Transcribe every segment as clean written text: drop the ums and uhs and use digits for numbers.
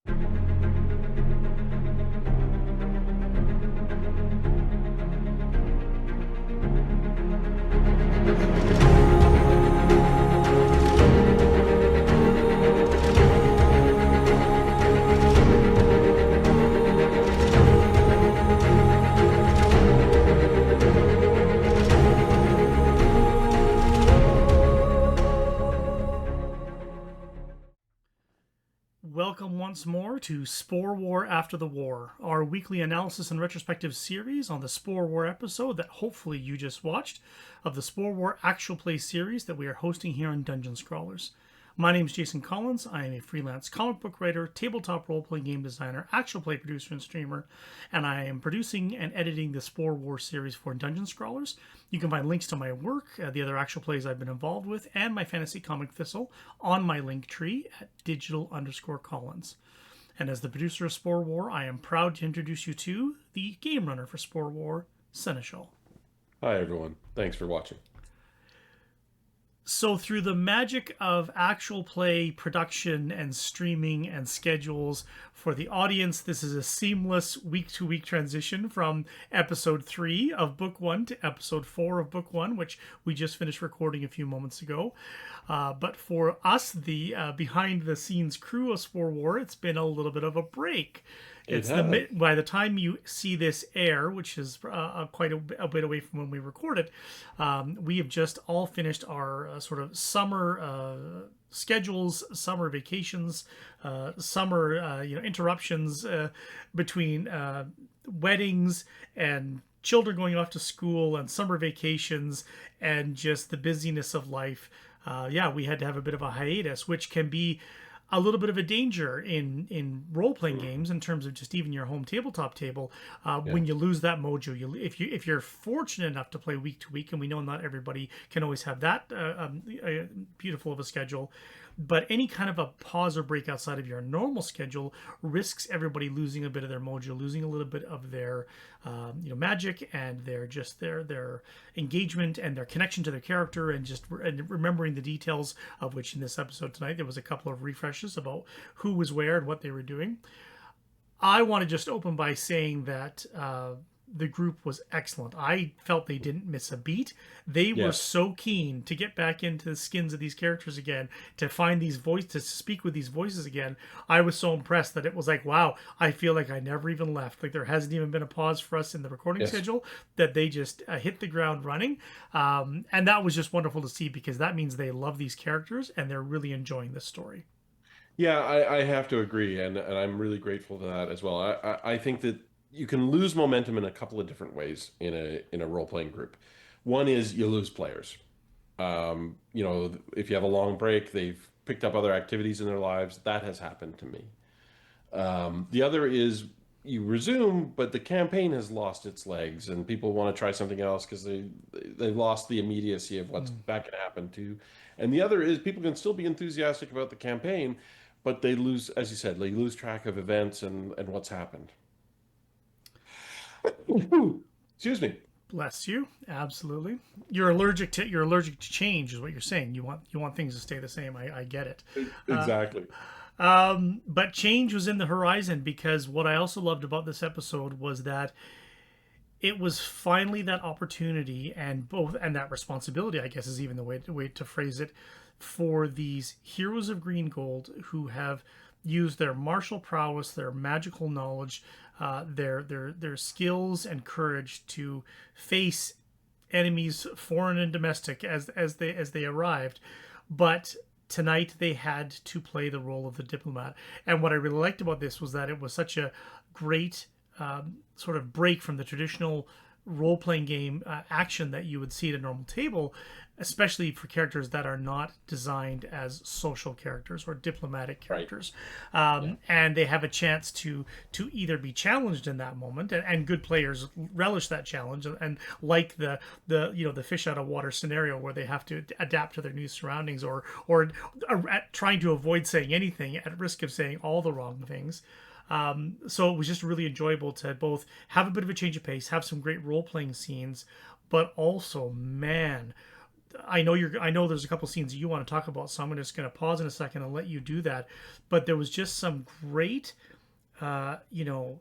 Welcome once more to Spore War After the War, our weekly analysis and retrospective series on the Spore War episode that hopefully you just watched of the Spore War Actual Play series that we are hosting here on Dungeon Scrawlers. My name is Jason Collins. I am a freelance comic book writer, tabletop role-playing game designer, actual play producer, and streamer, and I am producing and editing the Spore War series for Dungeon Scrawlers. You can find links to my work, the other actual plays I've been involved with, and my fantasy comic Thistle on my link tree at digital_Collins. And as the producer of Spore War, I am proud to introduce you to the Gamerunner for Spore War, Seneschal. Hi, everyone. Thanks for watching. So through the magic of actual play production and streaming and schedules for the audience, this is a seamless week-to-week transition from episode 3 of book 1 to episode 4 of book 1, which we just finished recording a few moments ago. But for us, the behind-the-scenes crew of Spore War, it's been a little bit of a break. By the time you see this air, which is quite a bit away from when we record it, we have just all finished our sort of summer schedules, summer vacations, summer interruptions between weddings and children going off to school and summer vacations and just the busyness of life. We had to have a bit of a hiatus, which can be a little bit of a danger in role-playing games in terms of just even your home tabletop table. When you lose that mojo, if you're fortunate enough to play week to week, and we know not everybody can always have that beautiful of a schedule, but any kind of a pause or break outside of your normal schedule risks everybody losing a bit of their mojo, losing a little bit of their magic and their engagement and their connection to their character, and remembering the details of which in this episode tonight there was a couple of refreshes about who was where and what they were doing. I want to just open by saying that the group was excellent. I felt they didn't miss a beat. They were so keen to get back into the skins of these characters again, to find these voices, to speak with these voices again. I was so impressed that it was like, wow, I feel like I never even left. Like there hasn't even been a pause for us in the recording schedule, that they just hit the ground running. And that was just wonderful to see, because that means they love these characters and they're really enjoying this story. Yeah, I have to agree, and I'm really grateful for that as well. I think that you can lose momentum in a couple of different ways in a role-playing group. One is you lose players. If you have a long break, they've picked up other activities in their lives. That has happened to me. The other is you resume, but the campaign has lost its legs, and people want to try something else because they've lost the immediacy of what's back going to happen to. And the other is people can still be enthusiastic about the campaign, but they lose, as you said, they lose track of events and what's happened. Excuse me. Bless you. Absolutely. You're allergic to change, is what you're saying. You want things to stay the same. I get it. Exactly. But change was in the horizon, because what I also loved about this episode was that it was finally that opportunity and that responsibility, I guess, is even the way to phrase it, for these heroes of Green Gold who have used their martial prowess, their magical knowledge, their skills and courage to face enemies, foreign and domestic, as they arrived. But tonight they had to play the role of the diplomat. And what I really liked about this was that it was such a great sort of break from the traditional role-playing game action that you would see at a normal table, especially for characters that are not designed as social characters or diplomatic characters. And they have a chance to either be challenged in that moment, and good players relish that challenge, and like the fish out of water scenario where they have to adapt to their new surroundings, or trying to avoid saying anything at risk of saying all the wrong things. So it was just really enjoyable to both have a bit of a change of pace, have some great role-playing scenes, but also, man, I know there's a couple scenes you want to talk about, so I'm just going to pause in a second and let you do that. But there was just some great, you know,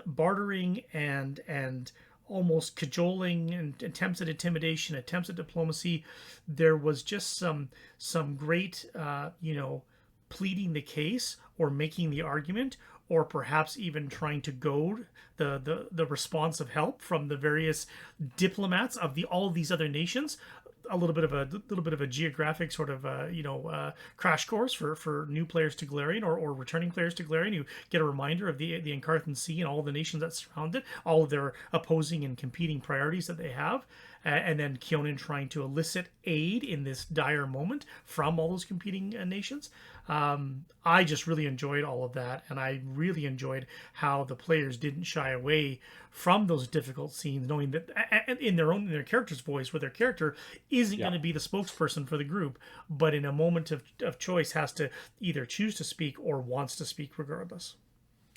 bartering and almost cajoling and attempts at intimidation, attempts at diplomacy. There was just some great, you know, pleading the case or making the argument, or perhaps even trying to goad the response of help from the various diplomats of all these other nations. A little bit of a geographic sort of crash course for new players to Galarian, or returning players to Galarian. You get a reminder of the Encarthan Sea and all the nations that surround it, all of their opposing and competing priorities that they have, and then Kionin trying to elicit aid in this dire moment from all those competing nations. I just really enjoyed all of that, and I really enjoyed how the players didn't shy away from those difficult scenes, knowing that in their character's voice, where their character isn't going to be the spokesperson for the group, but in a moment of choice has to either choose to speak or wants to speak regardless.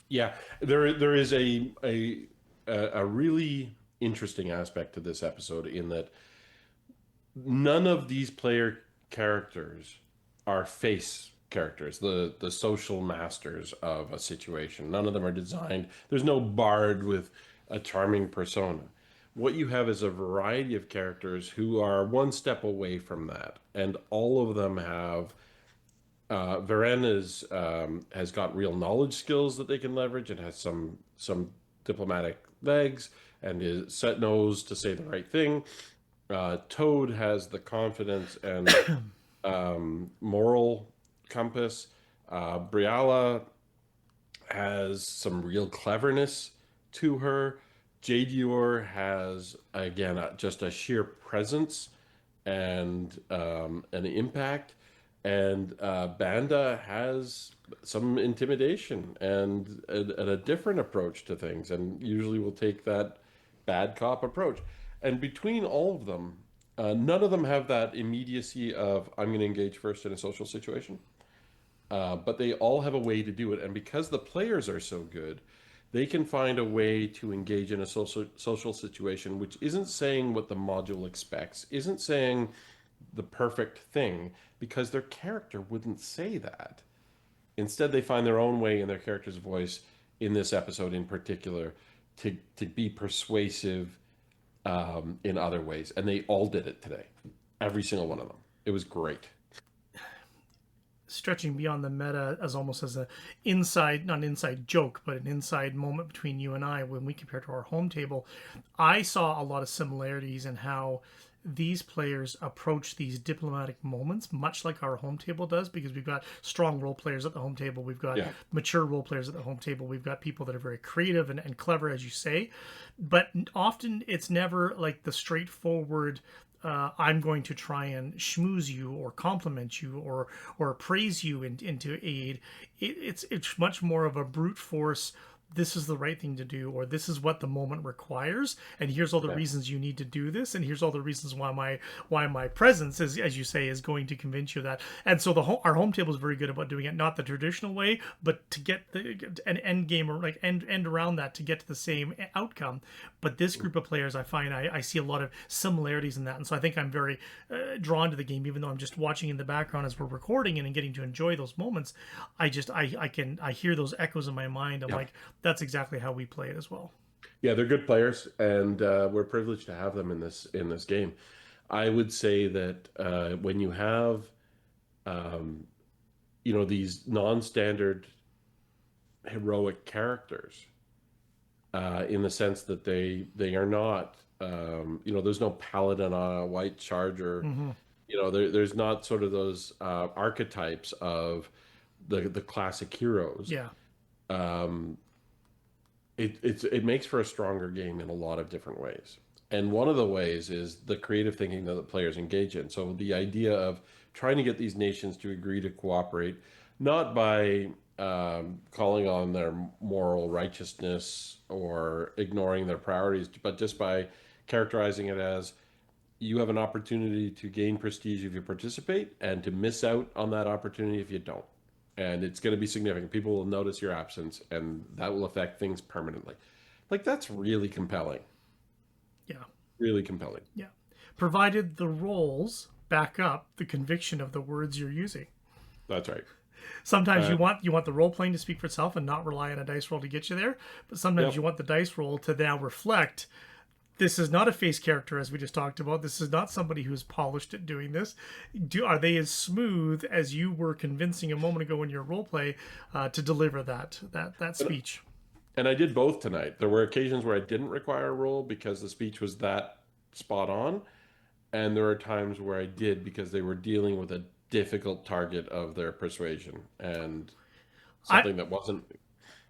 Yeah, there is a really interesting aspect to this episode in that none of these player characters are face characters, the social masters of a situation. None of them are designed. There's no bard with a charming persona. What you have is a variety of characters who are one step away from that, and all of them have. Varen has got real knowledge skills that they can leverage, and has some diplomatic legs, and knows to say the right thing. Toad has the confidence and moral compass. Briala has some real cleverness to her. Jadior has, again, just a sheer presence and an impact. And Banda has some intimidation and a different approach to things, and usually will take that bad cop approach. And between all of them, none of them have that immediacy of, I'm going to engage first in a social situation. But they all have a way to do it. And because the players are so good, they can find a way to engage in a social situation, which isn't saying what the module expects, isn't saying the perfect thing, because their character wouldn't say that. Instead, they find their own way in their character's voice in this episode in particular to be persuasive in other ways. And they all did it today. Every single one of them. It was great. Stretching beyond the meta as almost as a not an inside joke, but an inside moment between you and I when we compare to our home table, I saw a lot of similarities in how these players approach these diplomatic moments, much like our home table does, because we've got strong role players at the home table. We've got mature role players at the home table. We've got people that are very creative and clever, as you say. But often it's never like the straightforward, I'm going to try and schmooze you or compliment you or praise you into aid. It's much more of a brute force. This is the right thing to do, or this is what the moment requires, and here's all the reasons you need to do this, and here's all the reasons why my presence is, as you say, is going to convince you of that. And so our home table is very good about doing it, not the traditional way, but to get an end game, or like end around that to get to the same outcome. But this group of players, I find I see a lot of similarities in that, and so I think I'm very drawn to the game, even though I'm just watching in the background as we're recording and getting to enjoy those moments. I hear those echoes in my mind. I'm like, that's exactly how we play it as well. Yeah, they're good players, and we're privileged to have them in this game. I would say that when you have, these non-standard heroic characters, in the sense that they are not, there's no paladin on a white charger. Mm-hmm. There's not sort of those archetypes of the classic heroes. Yeah. It makes for a stronger game in a lot of different ways. And one of the ways is the creative thinking that the players engage in. So the idea of trying to get these nations to agree to cooperate, not by calling on their moral righteousness or ignoring their priorities, but just by characterizing it as, you have an opportunity to gain prestige if you participate, and to miss out on that opportunity if you don't. And it's going to be significant. People will notice your absence, and that will affect things permanently. Like, that's really compelling. Yeah. Really compelling. Yeah. provided the roles back up the conviction of the words you're using. That's right. Sometimes you want the role playing to speak for itself and not rely on a dice roll to get you there, but sometimes Yep. you want the dice roll to now reflect this is not a face character, as we just talked about. This is not somebody who's polished at doing this. Are they as smooth as you were convincing a moment ago in your role play to deliver that speech? And I did both tonight. There were occasions where I didn't require a roll because the speech was that spot on, and there were times where I did because they were dealing with a difficult target of their persuasion and something that wasn't.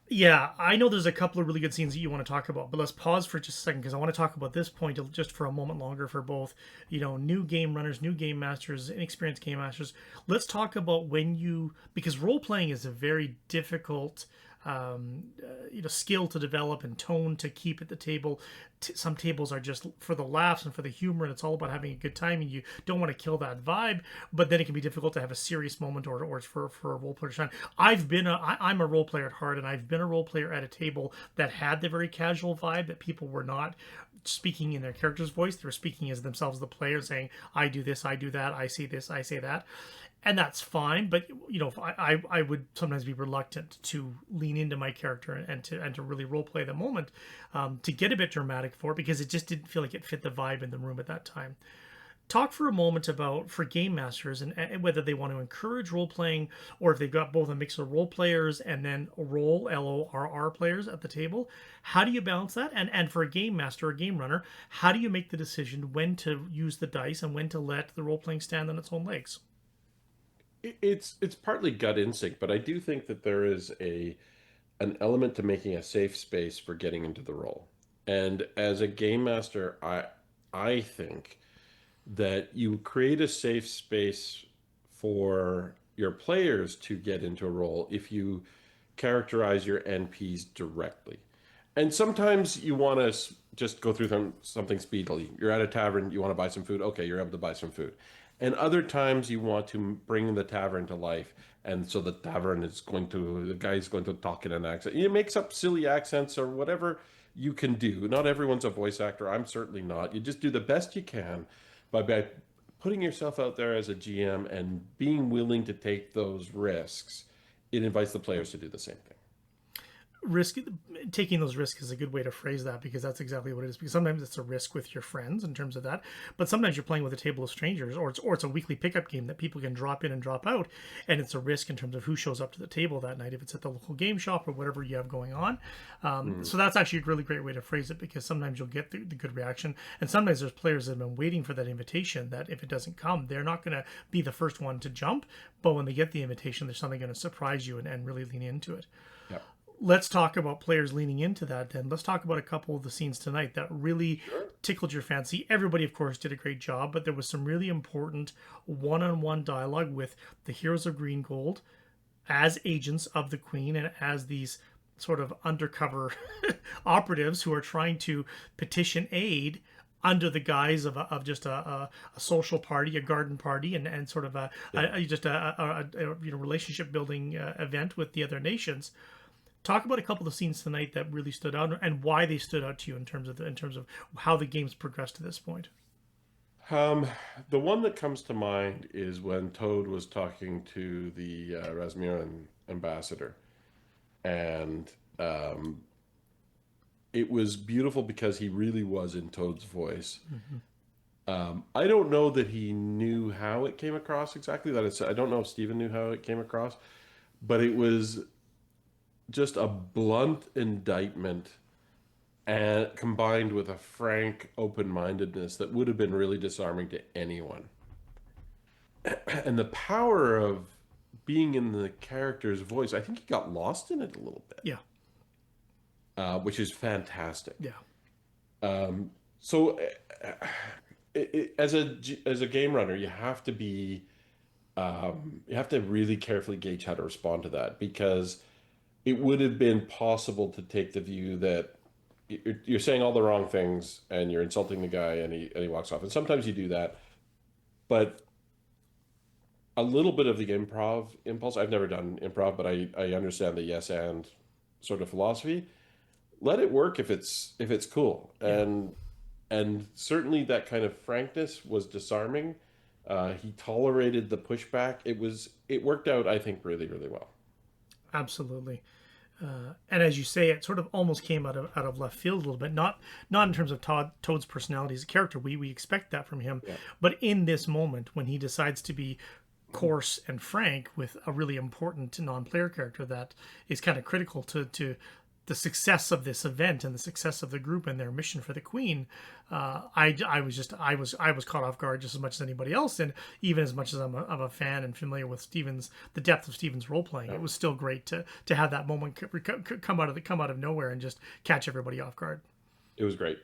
Yeah, I know there's a couple of really good scenes that you want to talk about, but let's pause for just a second because I want to talk about this point just for a moment longer for both, new game runners, new game masters, inexperienced game masters. Let's talk about because role playing is a very difficult skill to develop and tone to keep at the table. Some tables are just for the laughs and for the humor, and it's all about having a good time, and you don't want to kill that vibe. But then it can be difficult to have a serious moment or for a role player to shine. I'm a role player at heart, and I've been a role player at a table that had the very casual vibe that people were not speaking in their character's voice. They were speaking as themselves, the player, saying, "I do this, I do that, I see this, I say that." And that's fine, but I would sometimes be reluctant to lean into my character and to really role play the moment, to get a bit dramatic for it, because it just didn't feel like it fit the vibe in the room at that time. Talk for a moment about, for game masters, and whether they want to encourage role playing, or if they've got both a mix of role players and then LORR players at the table. How do you balance that? And for a game master or game runner, how do you make the decision when to use the dice and when to let the role playing stand on its own legs? It's partly gut instinct, but I do think that there is an element to making a safe space for getting into the role. And as a game master, I think that you create a safe space for your players to get into a role if you characterize your NPs directly. And sometimes you want to just go through something speedily. You're at a tavern, you want to buy some food. Okay, you're able to buy some food. And other times you want to bring the tavern to life. And so the guy's going to talk in an accent. It makes up silly accents or whatever you can do. Not everyone's a voice actor. I'm certainly not. You just do the best you can by putting yourself out there as a GM and being willing to take those risks. It invites the players to do the same thing. Taking those risks is a good way to phrase that, because that's exactly what it is. Because sometimes it's a risk with your friends in terms of that, but sometimes you're playing with a table of strangers, or it's a weekly pickup game that people can drop in and drop out, and it's a risk in terms of who shows up to the table that night, if it's at the local game shop or whatever you have going on. So that's actually a really great way to phrase it, because sometimes you'll get the good reaction, and sometimes there's players that have been waiting for that invitation, that if it doesn't come, they're not going to be the first one to jump, but when they get the invitation, there's something going to surprise you and really lean into it. Yep. Let's talk about players leaning into that then. Let's talk about a couple of the scenes tonight that really tickled your fancy. Everybody, of course, did a great job, but there was some really important one-on-one dialogue with the heroes of Green Gold as agents of the Queen and as these sort of undercover operatives who are trying to petition aid under the guise of just a social party, a garden party, and sort of a relationship building event with the other nations. Talk about a couple of scenes tonight that really stood out, and why they stood out to you in terms of how the game's progressed to this point. The one that comes to mind is when Toad was talking to the Rasmussen ambassador, and it was beautiful because he really was in Toad's voice. I don't know that he knew how it came across exactly. I don't know if Stephen knew how it came across, but it was just a blunt indictment, and combined with a frank open-mindedness that would have been really disarming to anyone. And the power of being in the character's voice, I think he got lost in it a little bit. Yeah. Which is fantastic. Yeah. So as a game runner, you have to be you have to really carefully gauge how to respond to that, because it would have been possible to take the view that you're saying all the wrong things and you're insulting the guy, and he walks off. And sometimes you do that, but a little bit of the improv impulse. I've never done improv, but I understand the yes and sort of philosophy. Let it work if it's cool. And And certainly that kind of frankness was disarming. He tolerated the pushback. It worked out, I think, really, really well. Absolutely. And as you say, it sort of almost came out of left field a little bit. Not in terms of Toad's personality as a character. We expect that from him, Yeah. but in this moment when he decides to be coarse and frank with a really important non-player character that is kind of critical to the success of this event and the success of the group and their mission for the Queen, I was caught off guard just as much as anybody else, and even as much as I'm a fan and familiar with the depth of Stephen's role playing, it was still great to have that moment come out of nowhere and just catch everybody off guard. It was great.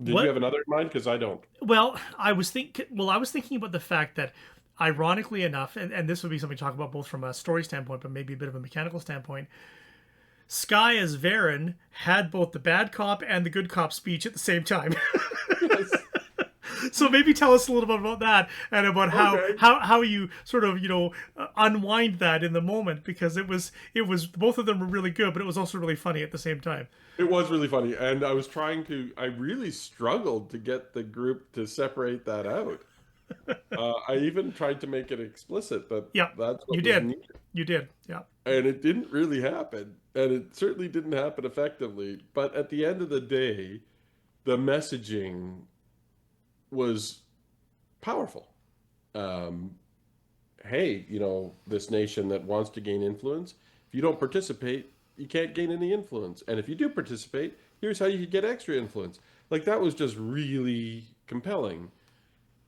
Did you have another in mind? Because I don't. Well, I was thinking about the fact that, ironically enough, and this would be something to talk about both from a story standpoint, but maybe a bit of a mechanical standpoint. Sky as Varen had both the bad cop and the good cop speech at the same time. Yes. So maybe tell us a little bit about that and about how you sort of unwind that in the moment, because it was both of them were really good, but it was also really funny at the same time. It was really funny, and I really struggled to get the group to separate that out. I even tried to make it explicit, but Yeah, that's what you was did. needed. You did. Yeah. And it didn't really happen, and it certainly didn't happen effectively. But at the end of the day, the messaging was powerful. Hey, this nation that wants to gain influence, if you don't participate, you can't gain any influence. And if you do participate, here's how you could get extra influence. Like, that was just really compelling.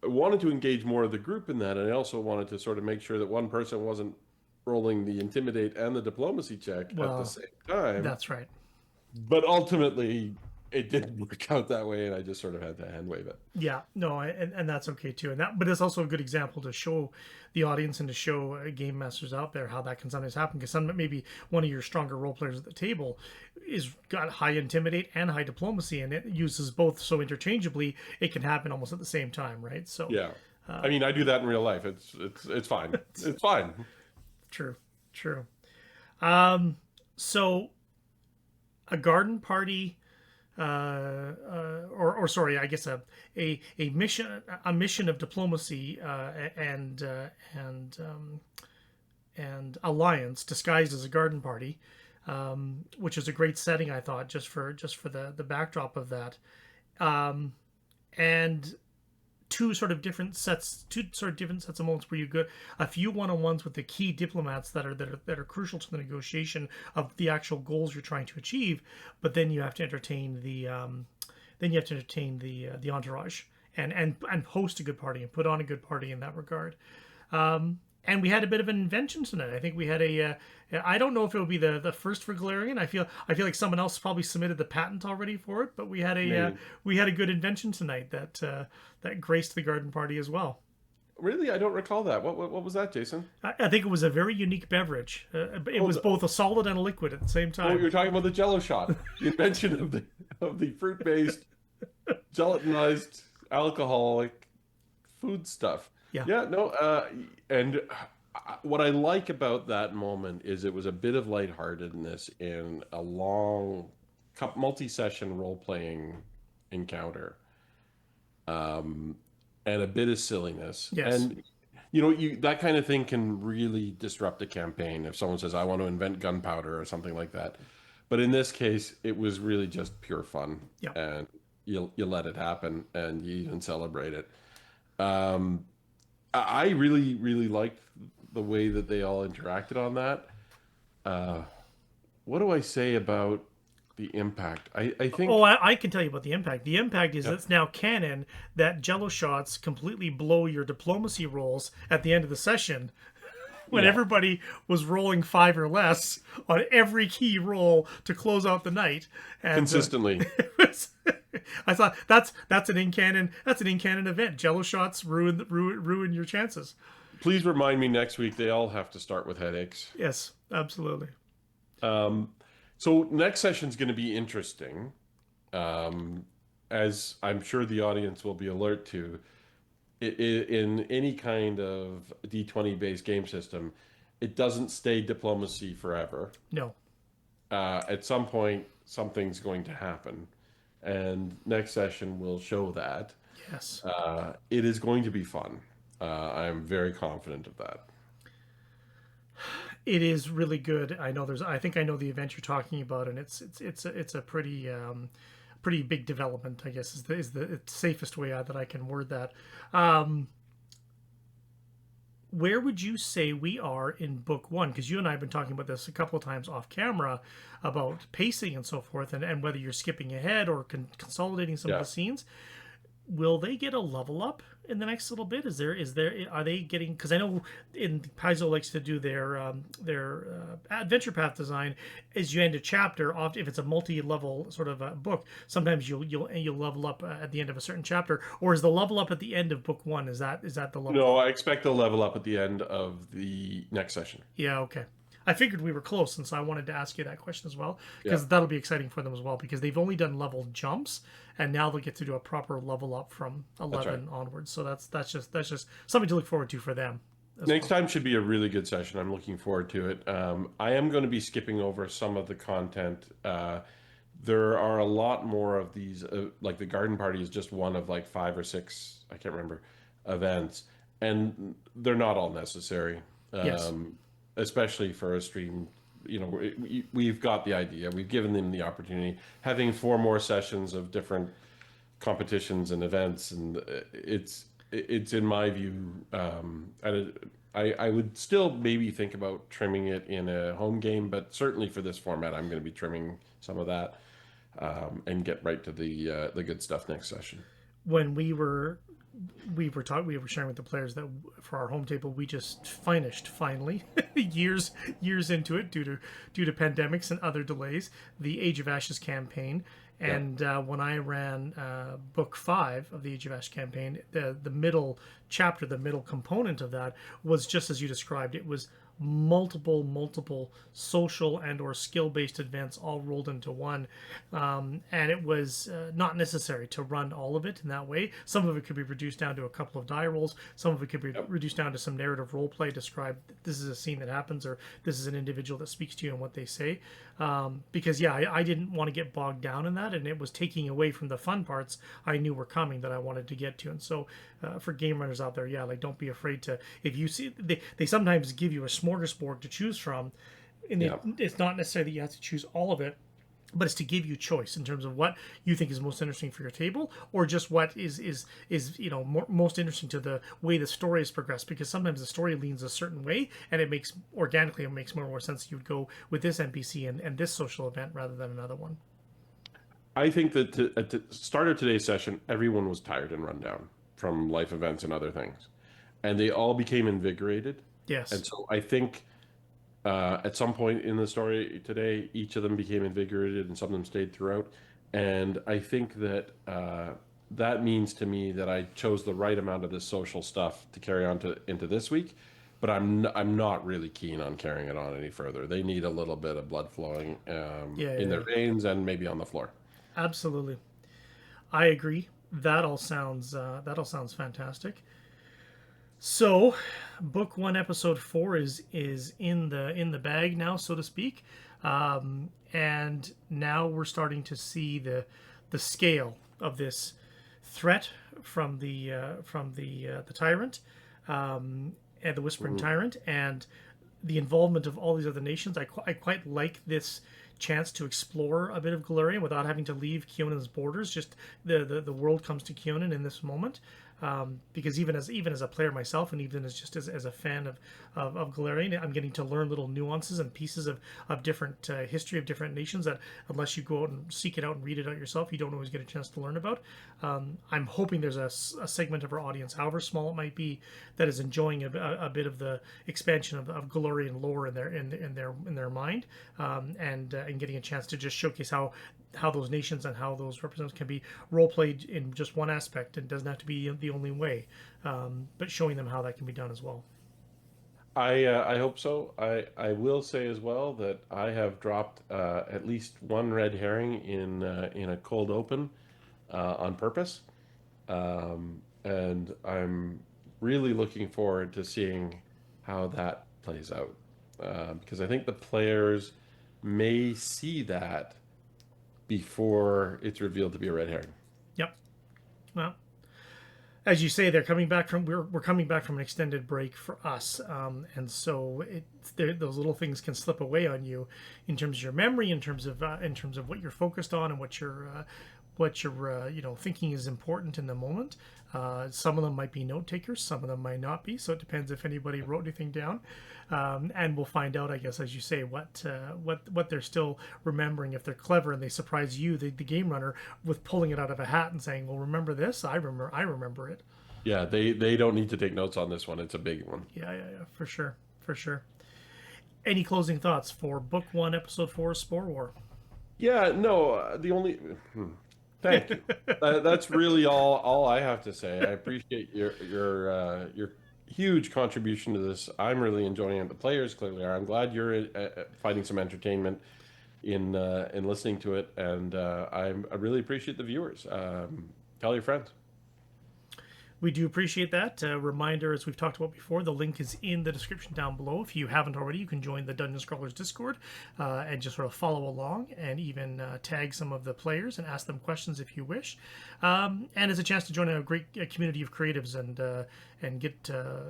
I wanted to engage more of the group in that, and I also wanted to sort of make sure that one person wasn't rolling the intimidate and the diplomacy check at the same time. That's right. But ultimately, it didn't work out that way, and I just sort of had to hand wave it. Yeah, no, and that's okay too. But it's also a good example to show the audience and to show game masters out there how that can sometimes happen. Because maybe one of your stronger role players at the table is got high intimidate and high diplomacy, and it uses both so interchangeably. It can happen almost at the same time, right? So yeah, I mean, I do that in real life. It's fine. It's fine. True. So a garden party. Or sorry, I guess a mission of diplomacy and alliance disguised as a garden party, which is a great setting, I thought, just for the backdrop of that, and two sort of different sets of moments where you get a few one-on-ones with the key diplomats that are crucial to the negotiation of the actual goals you're trying to achieve, but then you have to entertain the entourage and host a good party and put on a good party in that regard. And we had a bit of an invention tonight. I think we had I don't know if it will be the first for Galarian. I feel like someone else probably submitted the patent already for it, but we had a good invention tonight that graced the garden party as well. Really, I don't recall that. What was that, Jason? I think it was a very unique beverage. It was both a solid and a liquid at the same time. Oh, you're talking about the Jello shot, the invention of the fruit-based, gelatinized, alcoholic food stuff. Yeah, no, and what I like about that moment is it was a bit of lightheartedness in a long, multi-session role-playing encounter, and a bit of silliness. Yes. And that kind of thing can really disrupt a campaign if someone says, "I want to invent gunpowder" or something like that. But in this case, it was really just pure fun, and you let it happen, and you even celebrate it. I really, really liked the way that they all interacted on that. What do I say about the impact? I think... Oh, I can tell you about the impact. The impact is it's now canon that Jello shots completely blow your diplomacy rolls at the end of the session when everybody was rolling 5 or less on every key roll to close out the night. And, consistently. I thought that's an in-canon event. Jello shots ruin your chances. Please remind me next week they all have to start with headaches. Yes, absolutely. So next session is going to be interesting, as I'm sure the audience will be alert to. In any kind of D20 based game system, it doesn't stay diplomacy forever. No. At some point, something's going to happen. and next session will show that. Yes. It is going to be fun. I am very confident of that. It is really good. I know there's. I think I know the event you're talking about, and it's a pretty pretty big development. I guess is the safest way that I can word that. Um, where would you say we are in book one? Because you and I have been talking about this a couple of times off camera about pacing and so forth, and whether you're skipping ahead or consolidating some of Yeah. the scenes. Will they get a level up in the next little bit? Is there are they getting, because I know in Paizo likes to do their adventure path design as you end a chapter. Often, if it's a multi-level sort of book, sometimes you'll level up at the end of a certain chapter, or is the level up at the end of book one? Is that the level No, up? I expect to level up at the end of the next session. Yeah, okay. I figured we were close, and so I wanted to ask you that question as well, Yeah, because that'll be exciting for them as well, because they've only done level jumps, and now they'll get to do a proper level up from that's right. 11 onwards. So that's just something to look forward to for them as Next well. time should be a really good session. I'm looking forward to it. I am going to be skipping over some of the content. There are a lot more of these, like the garden party is just one of like 5 or 6, I can't remember, events, and they're not all necessary, Yes. especially for a stream. We've got the idea. We've given them the opportunity. Having 4 more sessions of different competitions and events, and it's in my view, I would still maybe think about trimming it in a home game, but certainly for this format, I'm going to be trimming some of that, and get right to the good stuff next session. When we were sharing with the players that for our home table we just finished finally years into it due to pandemics and other delays, the Age of Ashes campaign. Yeah. And when I ran book 5 of the Age of Ashes campaign, the middle chapter, the middle component of that was just as you described. It was multiple social and or skill based events all rolled into one, and it was not necessary to run all of it in that way. Some of it could be reduced down to a couple of die rolls, some of it could be Yep. reduced down to some narrative role play, describe this is a scene that happens, or this is an individual that speaks to you and what they say. Because yeah, I didn't want to get bogged down in that, and it was taking away from the fun parts I knew were coming that I wanted to get to. And so for game runners out there, yeah, like don't be afraid to, if you see they sometimes give you a smorgasbord to choose from, and Yeah. it's not necessarily that you have to choose all of it, but it's to give you choice in terms of what you think is most interesting for your table, or just what is most interesting to the way the story has progressed. Because sometimes the story leans a certain way, and it makes more sense you would go with this NPC and this social event rather than another one. I think that at the start of today's session, everyone was tired and run down from life events and other things, and they all became invigorated. And Yes. so I think at some point in the story today, each of them became invigorated, and some of them stayed throughout. And I think that that means to me that I chose the right amount of this social stuff to carry on into this week. But I'm not really keen on carrying it on any further. They need a little bit of blood flowing Yeah, in yeah, their yeah. veins and maybe on the floor. Absolutely. I agree. That all sounds fantastic. So, book one, episode 4 is in the bag now, so to speak, and now we're starting to see the scale of this threat from the tyrant, and the Whispering Mhm. Tyrant, and the involvement of all these other nations. I quite like this chance to explore a bit of Galarian without having to leave Kionan's borders. Just the world comes to Kionan in this moment, because even as a player myself, and even as a fan of Galarian, I'm getting to learn little nuances and pieces of different history of different nations that unless you go out and seek it out and read it out yourself, you don't always get a chance to learn about. I'm hoping there's a segment of our audience, however small it might be, that is enjoying a bit of the expansion of Galarian lore in their mind, and getting a chance to just showcase how those nations and how those representatives can be role played in just one aspect. It doesn't have to be the only way, but showing them how that can be done as well. I hope so. I will say as well that I have dropped at least one red herring in a cold open on purpose, and I'm really looking forward to seeing how that plays out, because I think the players may see that before it's revealed to be a red herring. Yep. Well, as you say, they're coming back from we're coming back from an extended break for us, and so those little things can slip away on you in terms of your memory, in terms of what you're focused on and what you're thinking is important in the moment. Some of them might be note takers, some of them might not be. So it depends if anybody wrote anything down, and we'll find out, I guess, as you say, what they're still remembering. If they're clever and they surprise you, the game runner, with pulling it out of a hat and saying, "Well, remember this? I remember it." Yeah, they don't need to take notes on this one. It's a big one. Yeah, for sure. Any closing thoughts for Book 1, Episode 4, Spore War? Yeah, no, the only... Thank you. That's really all I have to say. I appreciate your huge contribution to this. I'm really enjoying it. The players clearly are. I'm glad you're finding some entertainment in listening to it, and I really appreciate the viewers. Tell your friends. We do appreciate that. Reminder, as we've talked about before, the link is in the description down below. If you haven't already, you can join the Dungeon Scrawlers Discord and just sort of follow along, and even tag some of the players and ask them questions if you wish. And it's a chance to join a great community of creatives and get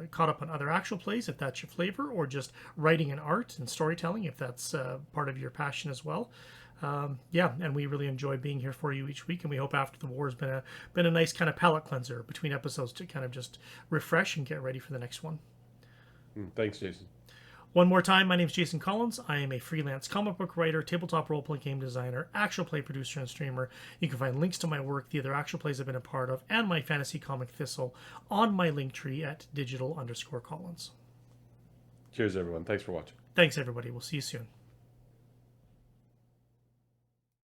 caught up on other actual plays if that's your flavor, or just writing and art and storytelling if that's part of your passion as well. And we really enjoy being here for you each week, and we hope after the war has been a nice kind of palate cleanser between episodes to kind of just refresh and get ready for the next one. Thanks, Jason. One more time, my name is Jason Collins. I am a freelance comic book writer, tabletop role-playing game designer, actual play producer, and streamer. You can find links to my work, the other actual plays I've been a part of, and my fantasy comic Thistle on my link tree at digital_Collins. Cheers, everyone. Thanks for watching. Thanks, everybody. We'll see you soon.